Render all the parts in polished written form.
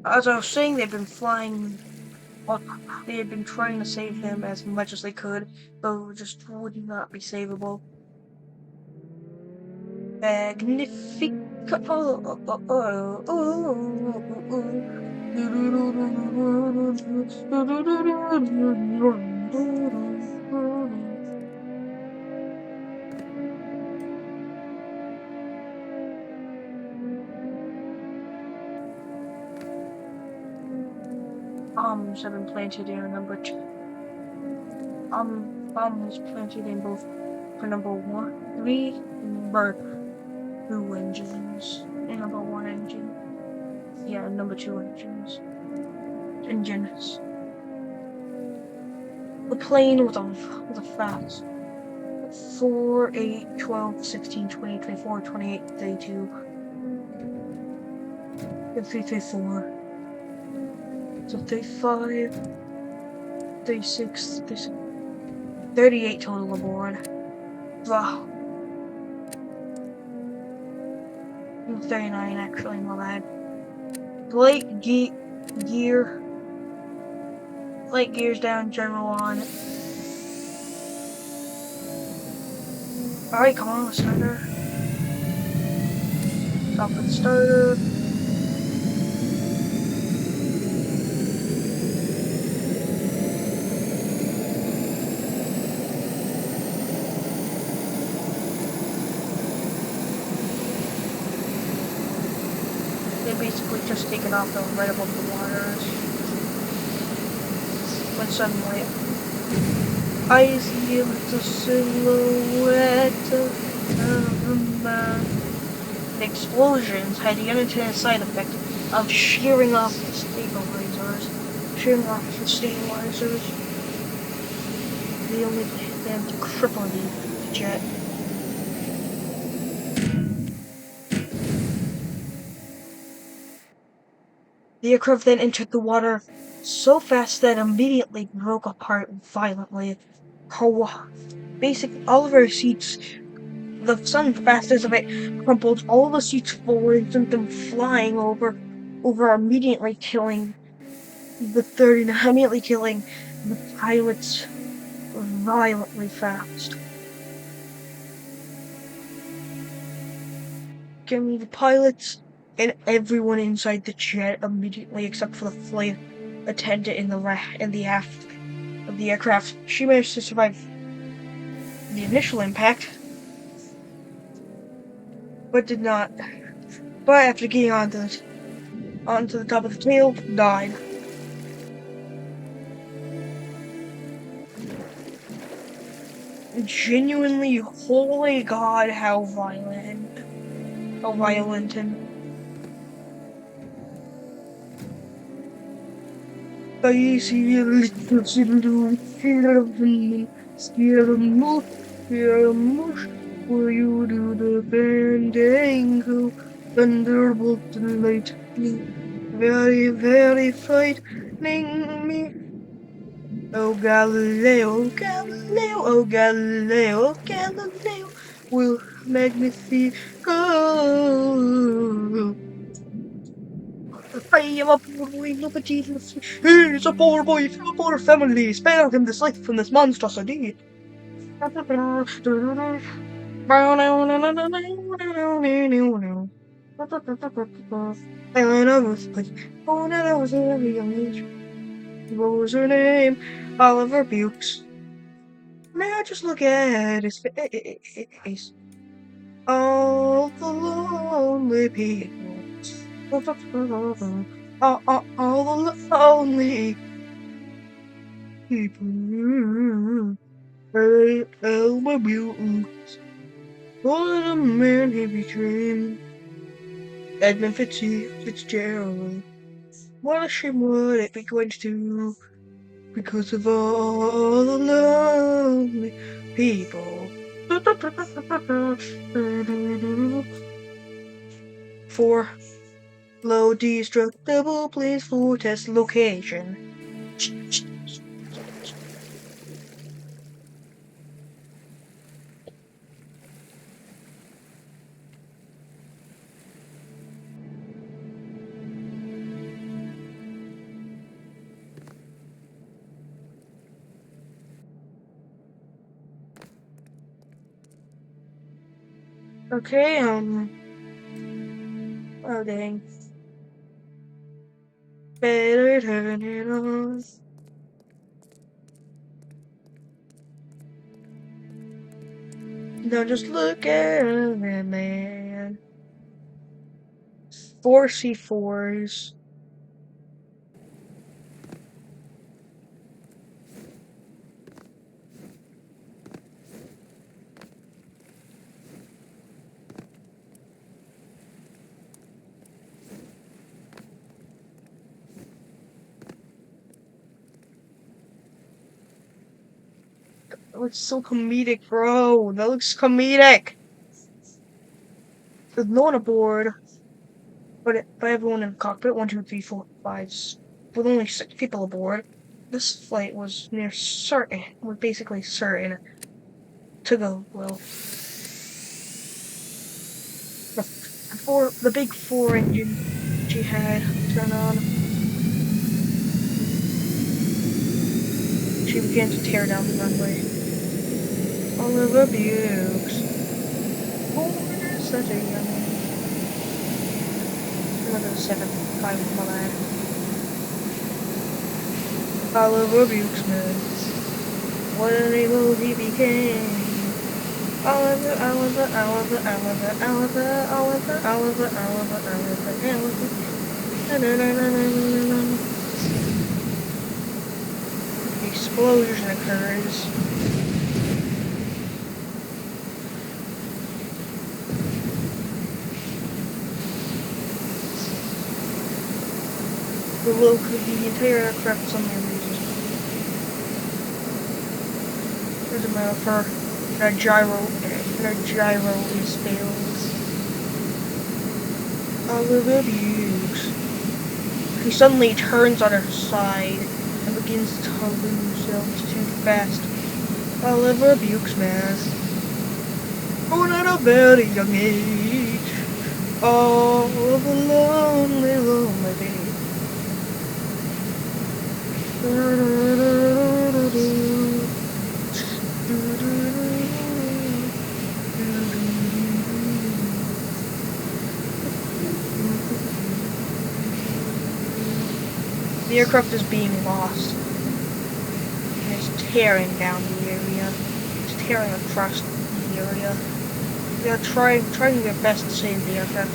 As I was saying, they've been flying. Well, they had been trying to save him as much as they could, but it just would not be savable. Magnifico. Bombs have been planted in number two. Bomb was planted in both for number one, three, number two engines, and number one engine. Yeah, number two engines. Engines. The plane was a fast 4, 8, 12, 16, 20, 24, 28, 32, 34, so 35, 36, 38 total aboard. Wow. 39 actually, my bad. Light gears down, general on. Alright, come on, starter. Stop with starter. They basically just take it off the right above the waters. When suddenly I see a little silhouette of a man. The explosions had the unintended side effect of shearing off the stabilizers. They only them to cripple the jet. The aircraft then entered the water so fast that it immediately broke apart violently. Basically, all of our seats, the sudden fastness of it crumpled all the seats forward and sent them flying over, immediately killing the pilots violently fast. Killing the pilots and everyone inside the jet immediately, except for the flight attendant in the aft of the aircraft. She managed to survive the initial impact, but did not. But after getting onto the top of the tail, died. Genuinely, holy God, how violent and I see a little children, scaramouche, will you do the fandango? Thunderbolt and lightning, very, very frightening me. Oh Galileo, Galileo, oh Galileo, Galileo, will Magnifico. I am a poor boy, look at Jesus. He's a poor boy from a poor family. Spare him this life from this monstrosity. Island of Earthquake. Oh, no, that was a very young age. What was her name? Oliver Bukes. Now just look at his face. All the lonely people. All the lonely people. Hey, Elmer Mutants. What a man he became. Edmund Fitzgerald. What a shame would it be going to do because of all the lonely people. 4. Low destructible planes for test location. Okay, oh dang. Better turn it on. Now just look at it, man. 4C4s. That looks so comedic, bro. That looks comedic. There's no one aboard, but everyone in the cockpit. 1, 2, 3, 4, 5. With only 6 people aboard. This flight was basically certain to go well. The big 4 engine she had turned on. She began to tear down the runway. Oliver Bukes. Oh, such a young age. Another 7-5 with my lad. Oliver Bukes, man. What an able he became. Oliver, Oliver, Oliver, Oliver, Oliver, Oliver, Oliver, Oliver, Oliver, Oliver. The explosion occurs. The entire aircraft suddenly loses. There's a matter for a gyro is fails. Oliver Bukes. He suddenly turns on her side and begins to lose altitude fast. Oliver Bukes, man. Born at a very young age. All of the lonely, lonely days. The aircraft is being lost. And it's tearing down the area. It's tearing across the area. They're trying their best to save the aircraft.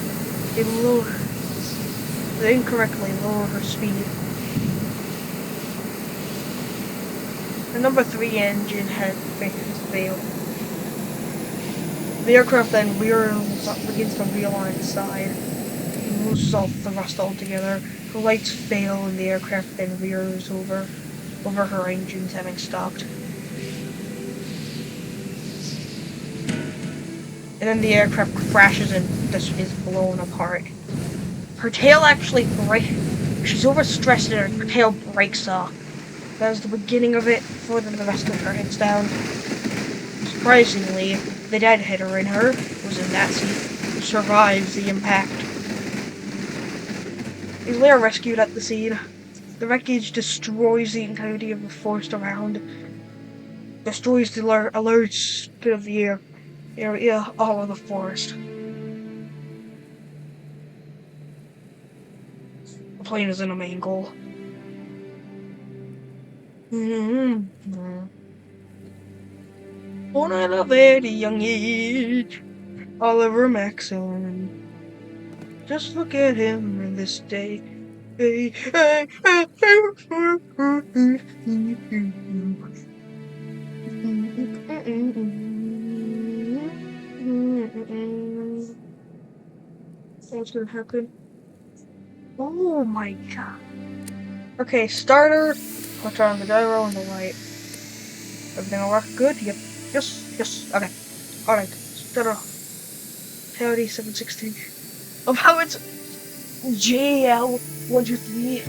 They incorrectly lower her speed. The number 3 engine had failed. The aircraft then begins to wheel on its side. It loses all thrust altogether. The lights fail and the aircraft then veers over her engines having stopped. And then the aircraft crashes and is blown apart. Her tail actually breaks. She's overstressed and her tail breaks off. That was the beginning of it before the rest of her hits down. Surprisingly, the dead hitter in her was in that seat, who survives the impact. He's later rescued at the scene. The wreckage destroys the entirety of the forest around. Destroys a large bit of the area, all of the forest. The plane is in a mangle. Born at a very young age, Oliver Maxon. Just look at him in this day. Hey, hey, hey, What's gonna happen? Oh my god. Okay, starter. Put on the gyro and the light. Everything will work good? Yep. Yes. Okay. Alright. Starter. Coyote 716. Of how it's JL123.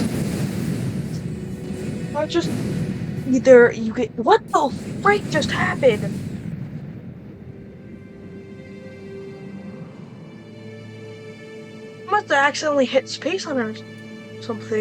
Not just either you get. What the freak just happened? I must have accidentally hit space on it or something.